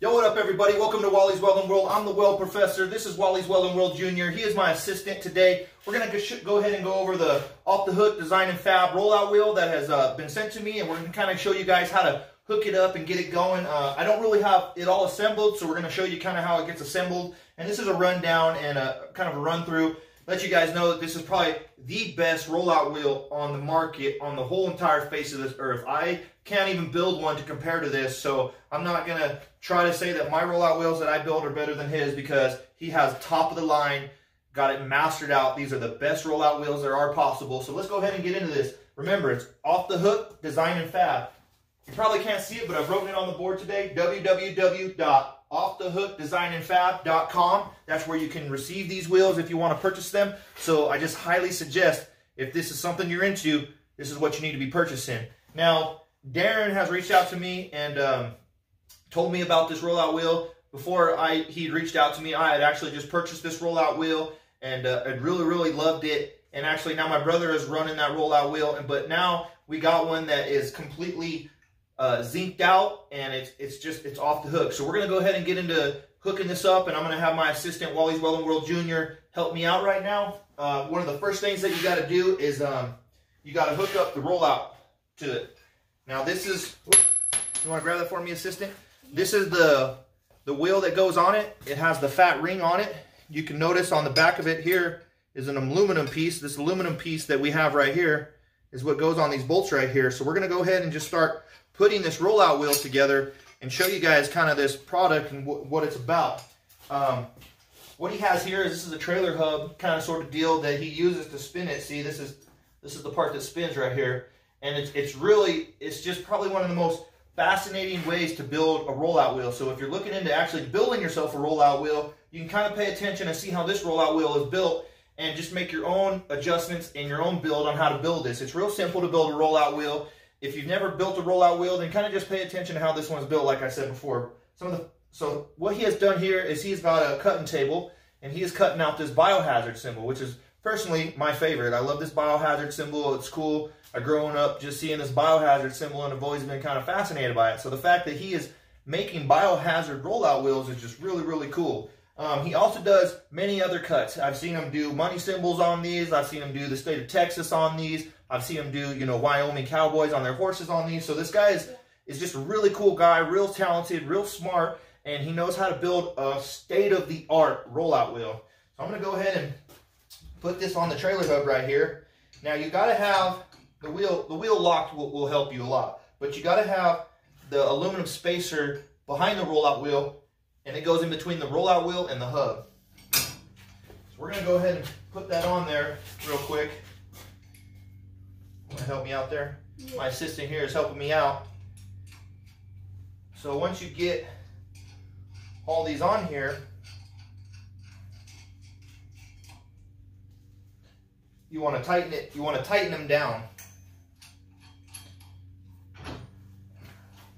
Yo, what up everybody? Welcome to Wally's Welding World. I'm the Weld Professor. This is Wally's Welding World Jr. He is my assistant today. We're going to go ahead and go over the Off the Hook Design and Fab rollout wheel that has been sent to me, and we're going to kind of show you guys how to hook it up and get it going. I don't really have it all assembled, so we're going to show you kind of how it gets assembled. And this is a rundown and a kind of a run through. Let you guys know that this is probably the best rollout wheel on the market on the whole entire face of this earth. I can't even build one to compare to this, so I'm not going to try to say that my rollout wheels that I build are better than his, because he has top of the line, got it mastered out. These are the best rollout wheels there are possible. So let's go ahead and get into this. Remember, it's Off the Hook Design and Fab. You probably can't see it, but I've written it on the board today. www.offthehookdesignandfab.com. That's where you can receive these wheels if you want to purchase them. So I just highly suggest, if this is something you're into, this is what you need to be purchasing. Now, Darren has reached out to me and told me about this rollout wheel. Before he'd reached out to me, I had actually just purchased this rollout wheel, and I really loved it. And actually now my brother is running that rollout wheel, but now we got one that is completely zinced out, and it's off the hook. So we're going to go ahead and get into hooking this up, and I'm going to have my assistant, Wally's Welding World Jr., help me out right now. One of the first things that you got to do is you got to hook up the rollout to it. Now this is, you want to grab that for me, assistant? This is the wheel that goes on it. It has the fat ring on it. You can notice on the back of it here is an aluminum piece. This aluminum piece that we have right here is what goes on these bolts right here. So we're going to go ahead and just start putting this rollout wheel together and show you guys kind of this product and what it's about. What he has here is, this is a trailer hub kind of sort of deal that he uses to spin it. See, this is the part that spins right here, and it's just probably one of the most fascinating ways to build a rollout wheel. So if you're looking into actually building yourself a rollout wheel, you can kind of pay attention and see how this rollout wheel is built, and just make your own adjustments in your own build on how to build this. It's real simple to build a rollout wheel. If you've never built a rollout wheel, then kind of just pay attention to how this one's built, like I said before. So what he has done here is he's got a cutting table, and he is cutting out this biohazard symbol, which is personally my favorite. I love this biohazard symbol. It's cool. I've grown up just seeing this biohazard symbol, and I've always been kind of fascinated by it. So the fact that he is making biohazard rollout wheels is just really cool. He also does many other cuts. I've seen him do money symbols on these. I've seen him do the state of Texas on these. I've seen him do, Wyoming cowboys on their horses on these. So this guy is just a really cool guy, real talented, real smart, and he knows how to build a state-of-the-art rollout wheel. So I'm going to go ahead and put this on the trailer hub right here. Now you got to have the wheel locked will help you a lot, but you got to have the aluminum spacer behind the rollout wheel, and it goes in between the rollout wheel and the hub. So we're going to go ahead and put that on there real quick. Want to help me out there? Yeah. My assistant here is helping me out. So once you get all these on here, you want to tighten it. You want to tighten them down.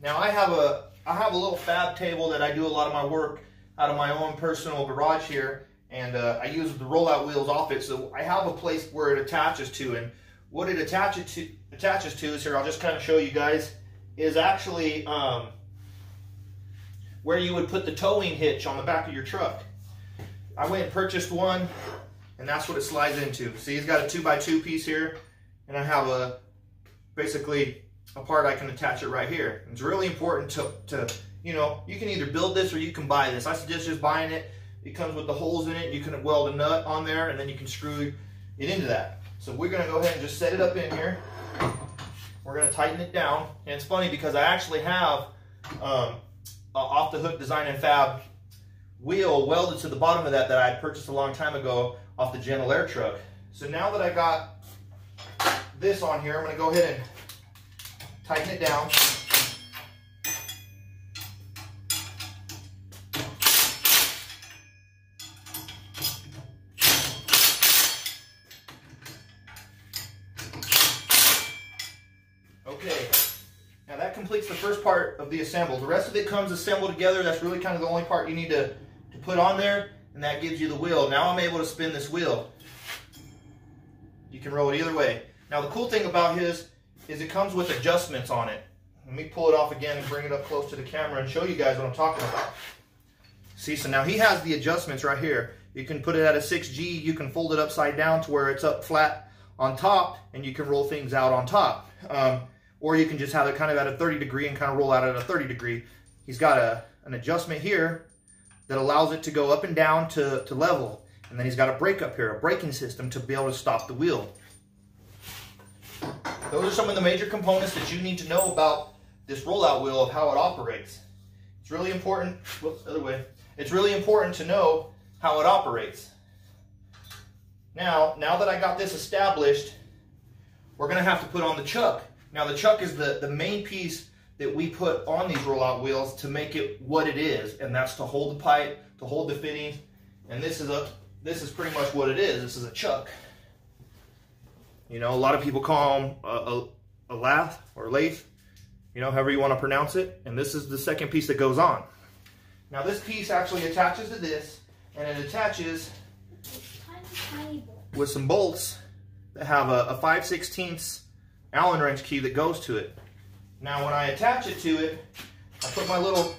Now I have a little fab table that I do a lot of my work out of my own personal garage here, and I use the rollout wheels off it. So I have a place where it attaches to, and what it attaches to is here. I'll just kind of show you guys, is actually where you would put the towing hitch on the back of your truck. I went and purchased one, and that's what it slides into. See, he's got a 2x2 piece here, and I have basically a part I can attach it right here. It's really important to you can either build this or you can buy this. I suggest just buying it. It comes with the holes in it. You can weld a nut on there, and then you can screw it into that. So we're going to go ahead and just set it up in here. We're going to tighten it down. And it's funny because I actually have Off the Hook Design and Fab wheel welded to the bottom of that I had purchased a long time ago off the Gentle Air truck. So now that I got this on here, I'm going to go ahead and tighten it down. Okay, now that completes the first part of the assemble. The rest of it comes assembled together. That's really kind of the only part you need to put on there, and that gives you the wheel. Now I'm able to spin this wheel. You can roll it either way. Now the cool thing about his is it comes with adjustments on it. Let me pull it off again and bring it up close to the camera and show you guys what I'm talking about. See, so now he has the adjustments right here. You can put it at a 6G, you can fold it upside down to where it's up flat on top, and you can roll things out on top. Or you can just have it kind of at a 30 degree and kind of roll out at a 30 degree. He's got an adjustment here that allows it to go up and down to level. And then he's got a brake up here, a braking system to be able to stop the wheel. Those are some of the major components that you need to know about this rollout wheel, of how it operates. It's really important, whoops, other way. It's really important to know how it operates. Now that I got this established, we're gonna have to put on the chuck. Now the chuck is the main piece that we put on these rollout wheels to make it what it is, and that's to hold the pipe, to hold the fittings, and this is pretty much what it is. This is a chuck. You know, a lot of people call them a lath or lathe, you know, however you want to pronounce it. And this is the second piece that goes on. Now this piece actually attaches to this, and it attaches with some bolts that have a 5/16 Allen wrench key that goes to it. Now when I attach it to it, I put my little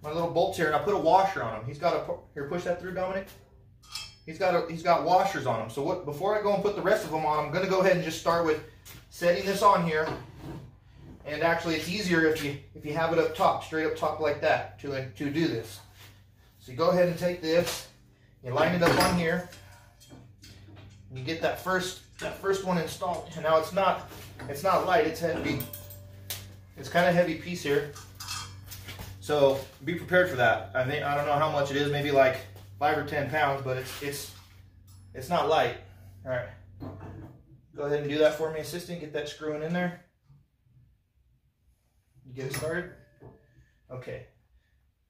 bolts here, and I put a washer on them. He's got here, push that through, Dominic. He's got washers on them. So before I go and put the rest of them on, I'm going to go ahead and just start with setting this on here. And actually, it's easier if you have it up top, straight up top like that, to do this. So you go ahead and take this, you line it up on here, and you get that first one installed. And now it's not light, it's heavy. It's kind of heavy piece here. So be prepared for that. I don't know how much it is, maybe like 5 or 10 pounds, but it's not light. All right, go ahead and do that for me, assistant. Get that screwing in there. You get it started. Okay,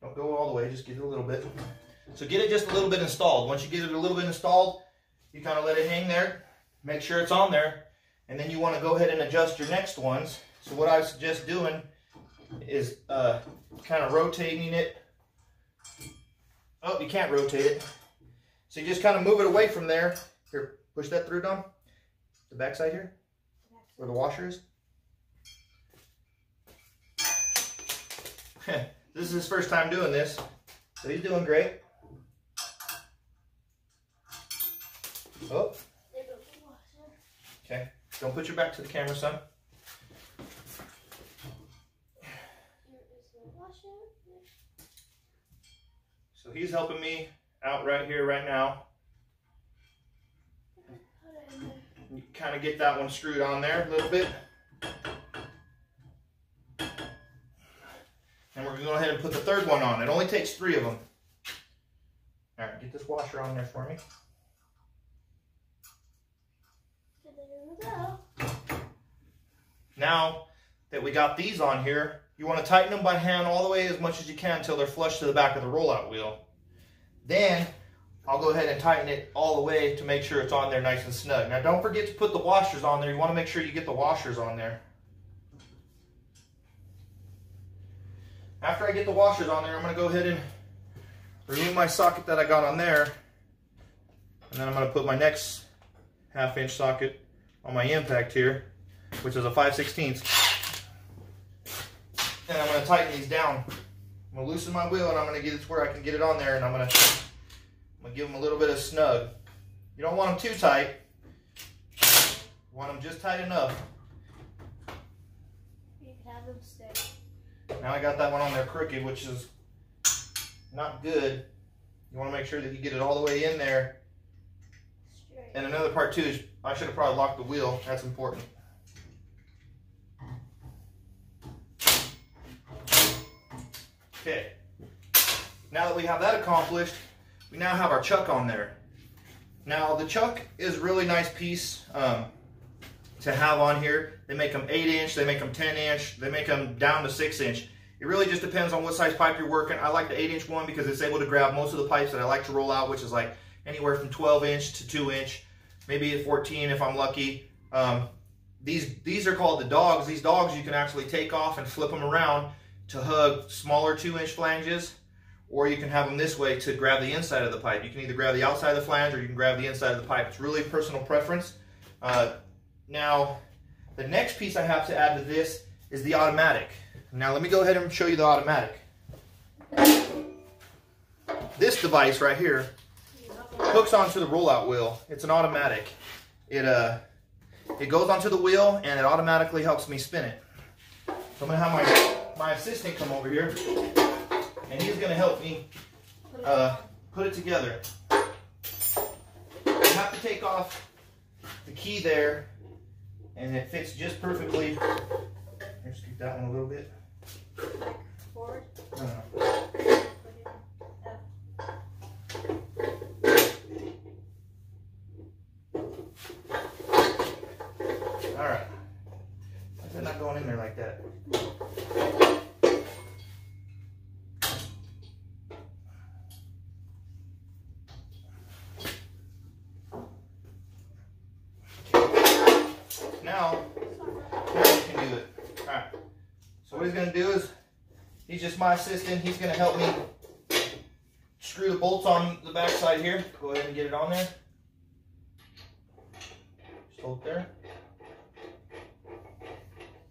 don't go all the way, just get it a little bit. So get it just a little bit installed. Once you get it a little bit installed, you kind of let it hang there, make sure it's on there, and then you want to go ahead and adjust your next ones. So what I suggest doing is kind of rotating it. Oh, you can't rotate it. So you just kind of move it away from there. Here, push that through, Dom. The back side here, where the washer is. This is his first time doing this, so he's doing great. Oh. Okay, don't put your back to the camera, son. So he's helping me out right here, right now. You kind of get that one screwed on there a little bit. And we're going to go ahead and put the third one on. It only takes 3 of them. All right, get this washer on there for me. There we go. Now that we got these on here, you want to tighten them by hand all the way as much as you can until they're flush to the back of the rollout wheel. Then I'll go ahead and tighten it all the way to make sure it's on there nice and snug. Now don't forget to put the washers on there. You want to make sure you get the washers on there. After I get the washers on there, I'm going to go ahead and remove my socket that I got on there. And then I'm going to put my next 1/2 inch socket on my impact here, which is a 5/16. And I'm going to tighten these down. I'm going to loosen my wheel, and I'm going to get it to where I can get it on there, and I'm going to give them a little bit of snug. You don't want them too tight. You want them just tight enough. You can have them stay. Now I got that one on there crooked, which is not good. You want to make sure that you get it all the way in there. Straight. And another part too is I should have probably locked the wheel. That's important. Okay. Now that we have that accomplished, we now have our chuck on there. Now the chuck is a really nice piece to have on here. They make them 8 inch, they make them 10 inch, they make them down to 6 inch. It really just depends on what size pipe you're working. I like the 8 inch one because it's able to grab most of the pipes that I like to roll out, which is like anywhere from 12 inch to 2 inch, maybe a 14 if I'm lucky. These are called the dogs. These dogs you can actually take off and flip them around to hug smaller 2 inch flanges, or you can have them this way to grab the inside of the pipe. You can either grab the outside of the flange or you can grab the inside of the pipe. It's really personal preference. Now, the next piece I have to add to this is the automatic. Now let me go ahead and show you the automatic. This device right here hooks onto the rollout wheel. It's an automatic. It goes onto the wheel and it automatically helps me spin it. So I'm gonna have my assistant come over here and he's gonna help me put it together. You have to take off the key there and it fits just perfectly. Here, scoot that one a little bit. Forward? No. Alright. Why is that not going in there like that? Now you can do it. Alright. So what he's going to do is, he's just my assistant. He's going to help me screw the bolts on the back side here. Go ahead and get it on there. Just hold it there.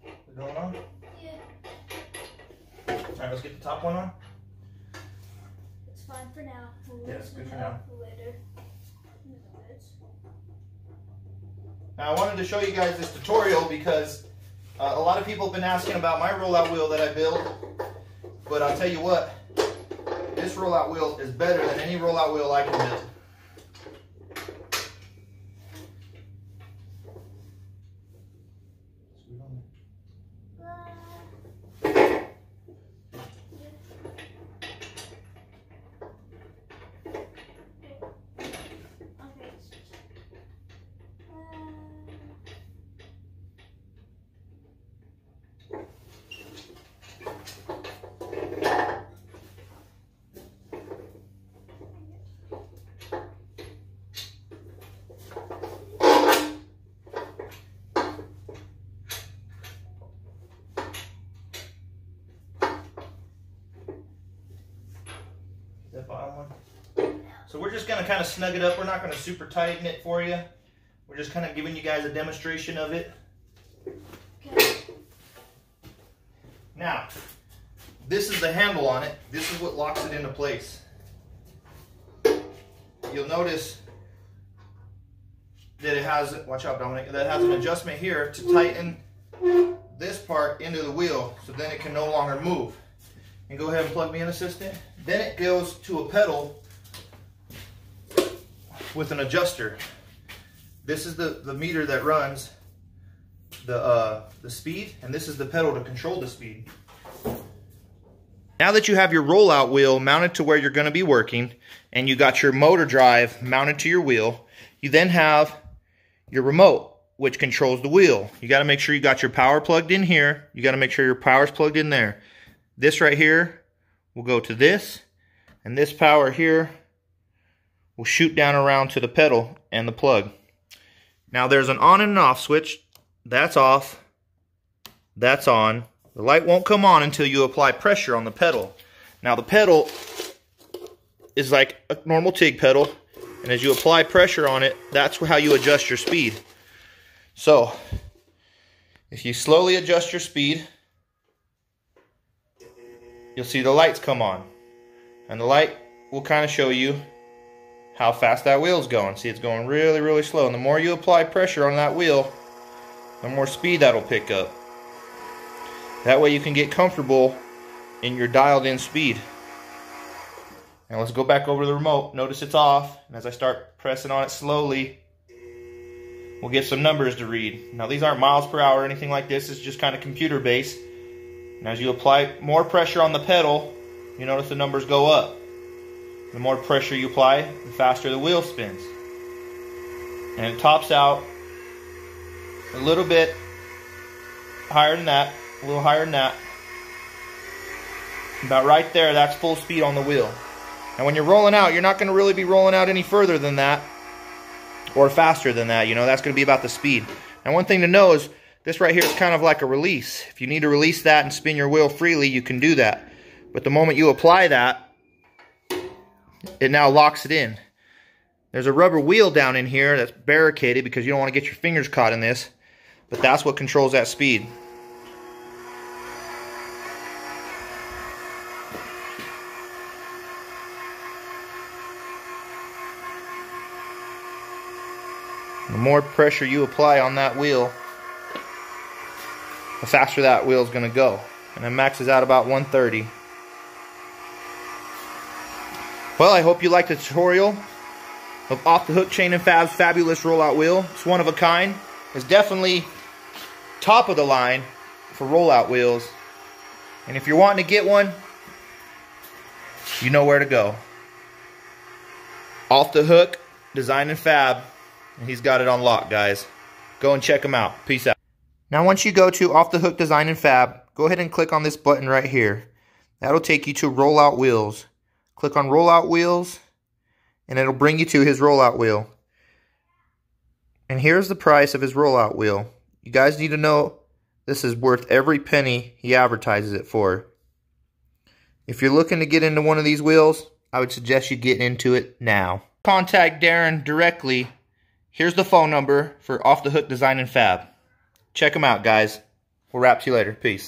Is it going on? Yeah. Alright, let's get the top one on. It's fine for now. We'll Yeah, it's good for now. Later. Now I wanted to show you guys this tutorial because a lot of people have been asking about my rollout wheel that I build, but I'll tell you what, this rollout wheel is better than any rollout wheel I can build. That bottom one. So we're just going to kind of snug it up. We're not going to super tighten it for you. We're just kind of giving you guys a demonstration of it. Okay. Now, this is the handle on it. This is what locks it into place. You'll notice that it has, watch out Dominic, that it has an adjustment here to tighten this part into the wheel so then it can no longer move. And go ahead and plug me in, assistant. Then it goes to a pedal with an adjuster. This is the meter that runs the speed, and this is the pedal to control the speed. Now that you have your rollout wheel mounted to where you're going to be working, and you got your motor drive mounted to your wheel, you then have your remote, which controls the wheel. You got to make sure you got your power plugged in here. You got to make sure your power's plugged in there. This right here will go to this, and this power here will shoot down around to the pedal and the plug. Now there's an on and an off switch. That's off. That's on. The light won't come on until you apply pressure on the pedal. Now the pedal is like a normal TIG pedal, and as you apply pressure on it, that's how you adjust your speed. So if you slowly adjust your speed, you'll see the lights come on, and the light will kind of show you how fast that wheel's going. See, it's going really, really slow, and the more you apply pressure on that wheel, the more speed that'll pick up. That way you can get comfortable in your dialed in speed. Now let's go back over to the remote. Notice it's off, and as I start pressing on it slowly, we'll get some numbers to read. Now these aren't miles per hour or anything like this. It's just kind of computer based. And as you apply more pressure on the pedal, you notice the numbers go up. The more pressure you apply, the faster the wheel spins. And it tops out a little bit higher than that, a little higher than that. About right there, that's full speed on the wheel. And when you're rolling out, you're not going to really be rolling out any further than that or faster than that. You know, that's going to be about the speed. And one thing to know is this right here is kind of like a release. If you need to release that and spin your wheel freely, you can do that. But the moment you apply that, it now locks it in. There's a rubber wheel down in here that's barricaded because you don't want to get your fingers caught in this. But that's what controls that speed. The more pressure you apply on that wheel, the faster that wheel is going to go. And it maxes out about 130. Well, I hope you liked the tutorial of Off the Hook Chain and Fab's fabulous rollout wheel. It's one of a kind. It's definitely top of the line for rollout wheels. And if you're wanting to get one, you know where to go. Off the Hook Design and Fab. And he's got it on lock, guys. Go and check him out. Peace out. Now once you go to Off the Hook Design and Fab, go ahead and click on this button right here. That'll take you to Rollout Wheels. Click on Rollout Wheels, and it'll bring you to his rollout wheel. And here's the price of his rollout wheel. You guys need to know this is worth every penny he advertises it for. If you're looking to get into one of these wheels, I would suggest you get into it now. Contact Darren directly. Here's the phone number for Off the Hook Design and Fab. Check him out, guys. We'll wrap to you later. Peace.